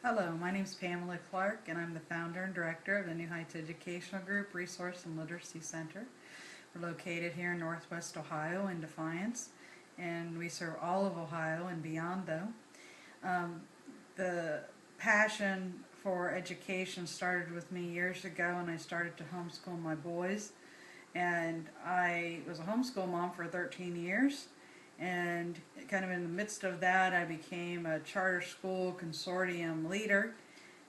Hello, my name is Pamela Clark, and I'm the founder and director of the New Heights Educational Group Resource and Literacy Center. We're located here in Northwest Ohio in Defiance, and we serve all of Ohio and beyond, though. The passion for education started with me years ago, and I started to homeschool my boys. And I was a homeschool mom for 13 years. And kind of in the midst of that, I became a charter school consortium leader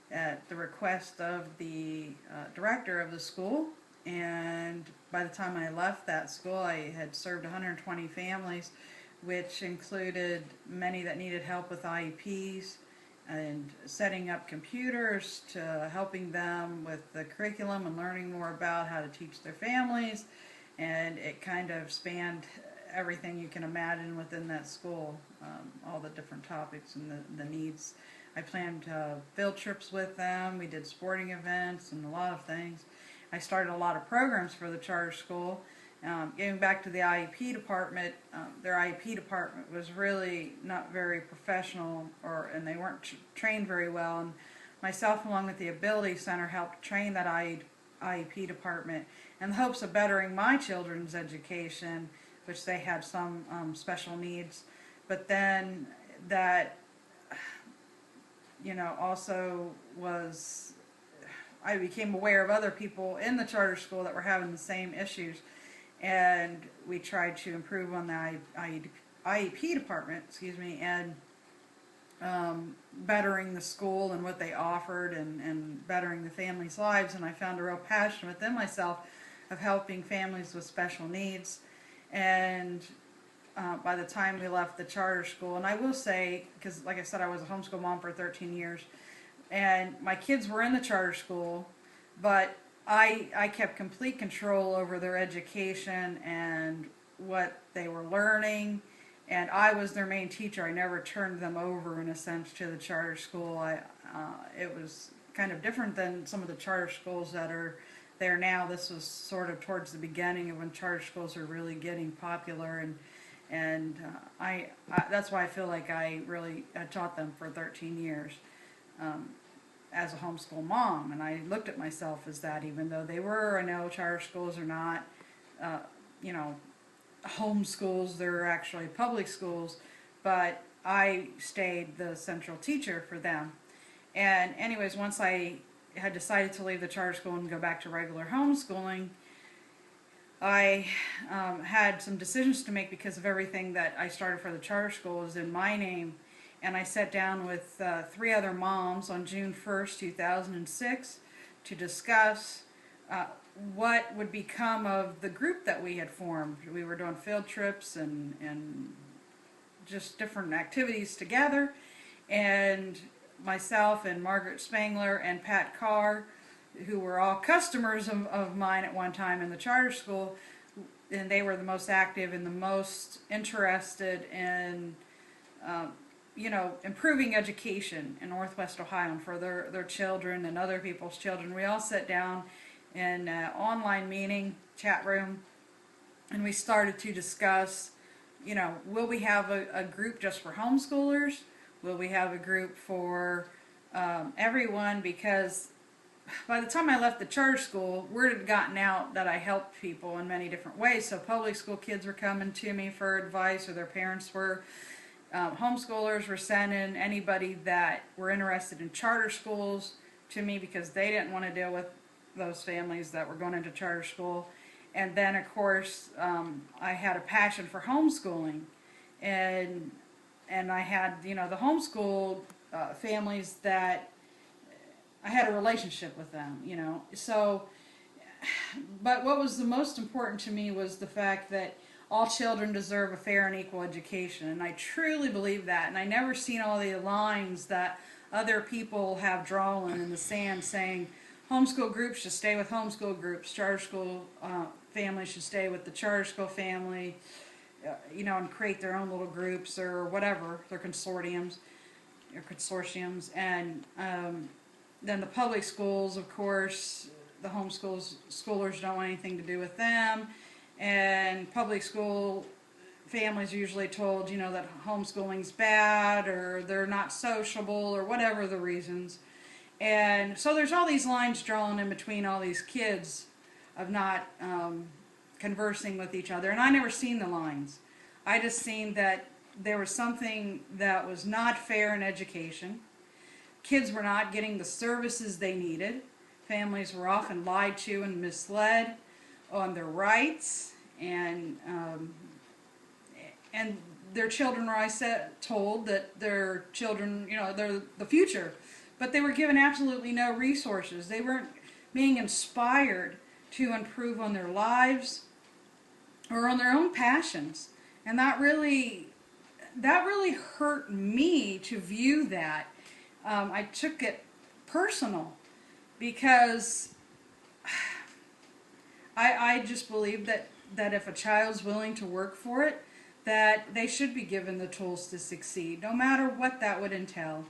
at the request of the director of the school. And by the time I left that school, I had served 120 families, which included many that needed help with IEPs and setting up computers to helping them with the curriculum and learning more about how to teach their families. And it kind of spanned everything you can imagine within that school, all the different topics and the needs. I planned field trips with them. We did sporting events and a lot of things. I started a lot of programs for the charter school. Getting back to the IEP department, their IEP department was really not very professional, and they weren't trained very well. And myself, along with the Ability Center, helped train that IEP department in the hopes of bettering my children's education, which they had some special needs. But then that, also was, I became aware of other people in the charter school that were having the same issues, and we tried to improve on the IEP department, and bettering the school and what they offered, and bettering the families' lives. And I found a real passion within myself of helping families with special needs. And by the time we left the charter school, and I will say, because like I said, I was a homeschool mom for 13 years, and my kids were in the charter school, but I kept complete control over their education and what they were learning, and I was their main teacher. I never turned them over, in a sense, to the charter school. It was kind of different than some of the charter schools that are there now. This was sort of towards the beginning of when charter schools were really getting popular, and that's why I feel like I really taught them for 13 years as a homeschool mom. And I looked at myself as that, even though they were, I know charter schools are not, home schools, they're actually public schools, but I stayed the central teacher for them. And anyways, once I had decided to leave the charter school and go back to regular homeschooling, I had some decisions to make because of everything that I started for the charter school was in my name. And I sat down with 3 other moms on June 1st, 2006 to discuss what would become of the group that we had formed. We were doing field trips and just different activities together. And myself and Margaret Spangler and Pat Carr, who were all customers of mine at one time in the charter school, and they were the most active and the most interested in improving education in Northwest Ohio and for their children and other people's children. We all sat down in an online meeting, chat room, and we started to discuss, will we have a group just for homeschoolers? Will we have a group for everyone? Because by the time I left the charter school, word had gotten out that I helped people in many different ways. So public school kids were coming to me for advice, or their parents were. Homeschoolers were sending anybody that were interested in charter schools to me because they didn't want to deal with those families that were going into charter school. And then, of course, I had a passion for homeschooling, and I had, the homeschool families that I had a relationship with them, So, but what was the most important to me was the fact that all children deserve a fair and equal education, and I truly believe that. And I never seen all the lines that other people have drawn in the sand saying homeschool groups should stay with homeschool groups, charter school families should stay with the charter school family, and create their own little groups or whatever, their consortiums. And then the public schools, of course, the homeschoolers don't want anything to do with them. And public school families are usually told, that homeschooling's bad or they're not sociable or whatever the reasons. And so there's all these lines drawn in between all these kids of not conversing with each other. And I never seen the lines. I just seen that there was something that was not fair in education. Kids were not getting the services they needed. Families were often lied to and misled on their rights, and their children were told that their children, they're the future, but they were given absolutely no resources. They weren't being inspired to improve on their lives or on their own passions, and that really hurt me to view that. I took it personal because I just believe that if a child's willing to work for it, that they should be given the tools to succeed, no matter what that would entail.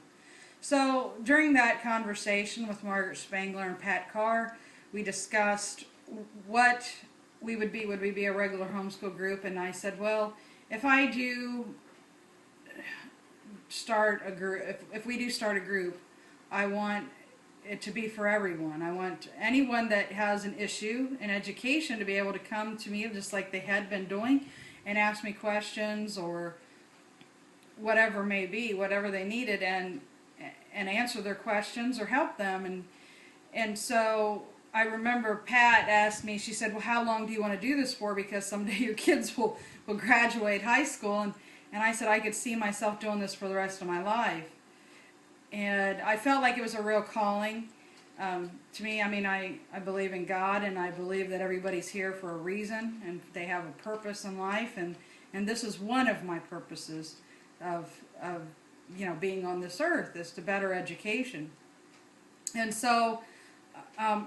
So during that conversation with Margaret Spangler and Pat Carr, we discussed what we would be. Would we be a regular homeschool group? And I said, well, if I do start a group, if we do start a group, I want it to be for everyone. I want anyone that has an issue in education to be able to come to me just like they had been doing and ask me questions or whatever may be, whatever they needed, and answer their questions or help them. And so I remember Pat asked me, she said, well, how long do you want to do this for? Because someday your kids will graduate high school. And I said I could see myself doing this for the rest of my life. And I felt like it was a real calling to me. I mean, I believe in God, and I believe that everybody's here for a reason, and they have a purpose in life. And this is one of my purposes of being on this earth, is to better education. And so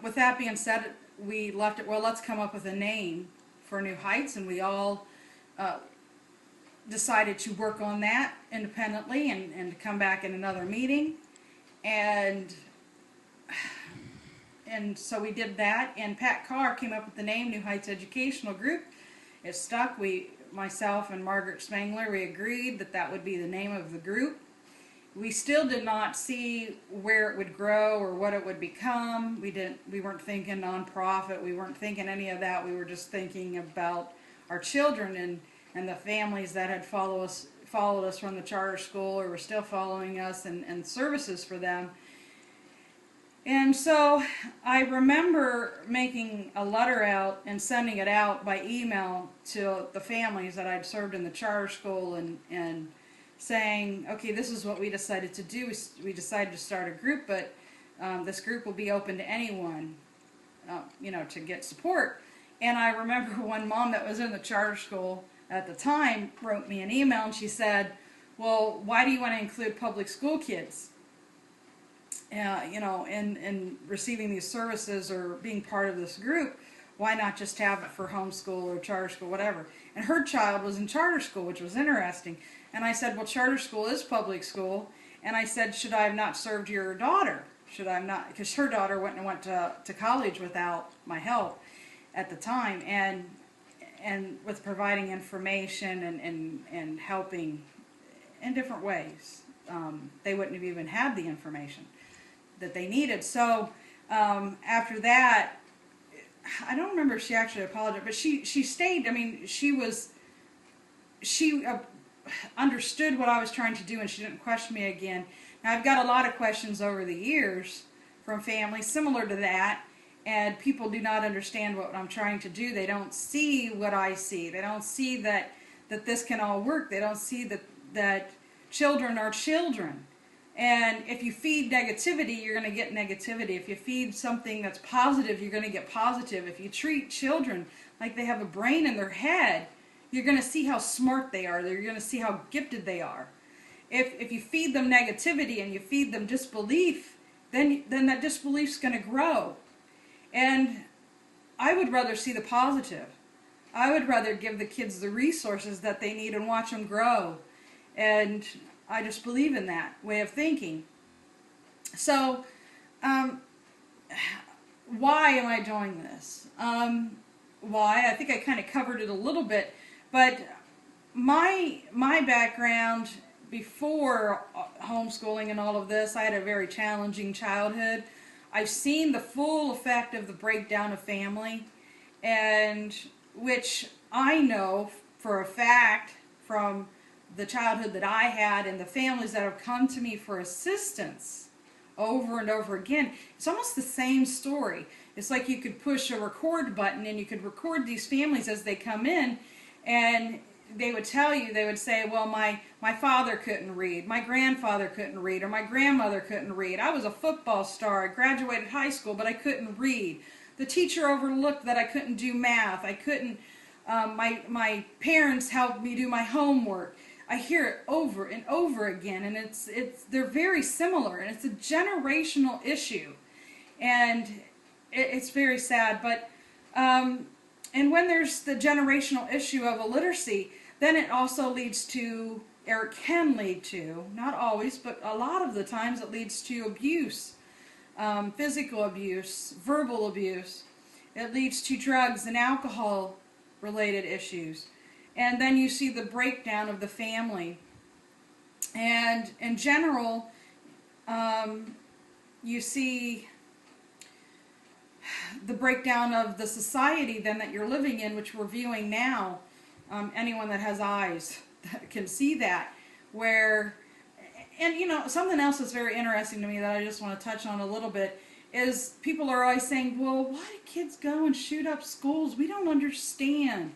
with that being said, we left it, well, let's come up with a name for New Heights, and we all decided to work on that independently and come back in another meeting. And so we did that, and Pat Carr came up with the name New Heights Educational Group. It stuck. Myself and Margaret Spangler, we agreed that would be the name of the group. We still did not see where it would grow or what it would become. We weren't thinking nonprofit. We weren't thinking any of that. We were just thinking about our children and the families that had followed us from the charter school or were still following us, and services for them. And so I remember making a letter out and sending it out by email to the families that I'd served in the charter school, and saying, okay, this is what we decided to do. We decided to start a group, but this group will be open to anyone, to get support. And I remember one mom that was in the charter school at the time wrote me an email, and she said, well, why do you want to include public school kids in receiving these services or being part of this group? Why not just have it for homeschool or charter school, whatever? And her child was in charter school, which was interesting. And I said, well, charter school is public school. And I said, should I have not served your daughter? Should I not? Because her daughter went to college without my help at the time. And with providing information and helping in different ways. They wouldn't have even had the information that they needed. So after that, I don't remember if she actually apologized, but she stayed. I mean, she understood what I was trying to do, and she didn't question me again. Now, I've got a lot of questions over the years from families similar to that, and people do not understand what I'm trying to do. They don't see what I see. They don't see that this can all work. They don't see that children are children. And if you feed negativity, you're going to get negativity. If you feed something that's positive, you're going to get positive. If you treat children like they have a brain in their head, you're going to see how smart they are. You're going to see how gifted they are. If you feed them negativity and you feed them disbelief, then that disbelief's going to grow. And I would rather see the positive. I would rather give the kids the resources that they need and watch them grow. And I just believe in that way of thinking. So, why am I doing this? Why? I think I kind of covered it a little bit, but my background before homeschooling and all of this, I had a very challenging childhood. I've seen the full effect of the breakdown of family, and which I know for a fact from the childhood that I had and the families that have come to me for assistance over and over again. It's almost the same story. It's like you could push a record button and you could record these families as they come in, and they would tell you, they would say, well, my father couldn't read, my grandfather couldn't read, or my grandmother couldn't read. I was a football star, I graduated high school, but I couldn't read. The teacher overlooked that I couldn't do math. I couldn't, my parents helped me do my homework. I hear it over and over again, and they're very similar, and it's a generational issue, and it's very sad. But and when there's the generational issue of illiteracy, then it also leads to, or it can lead to, not always, but a lot of the times it leads to abuse, physical abuse, verbal abuse. It leads to drugs and alcohol related issues. And then you see the breakdown of the family. And in general, you see the breakdown of the society then that you're living in, which we're viewing now. Anyone that has eyes can see that. Where, and you know, something else that's very interesting to me that I just want to touch on a little bit is people are always saying, well, why do kids go and shoot up schools? We don't understand.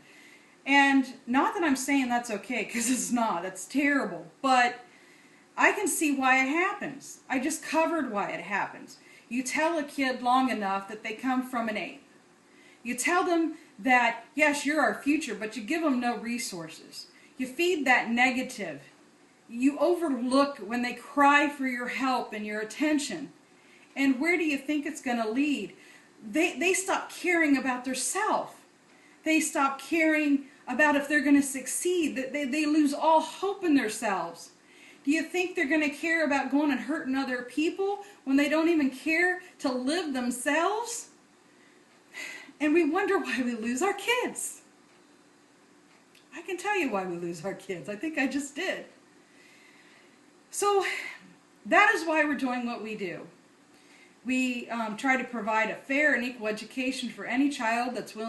And not that I'm saying that's okay, because it's not. That's terrible. But I can see why it happens. I just covered why it happens. You tell a kid long enough that they come from an ape. You tell them that, yes, you're our future, but you give them no resources. You feed that negative. You overlook when they cry for your help and your attention. And where do you think it's going to lead? They stop caring about their self. They stop caring about if they're going to succeed. They lose all hope in themselves. Do you think they're going to care about going and hurting other people when they don't even care to live themselves? And we wonder why we lose our kids. I can tell you why we lose our kids. I think I just did. So that is why we're doing what we do. We try to provide a fair and equal education for any child that's willing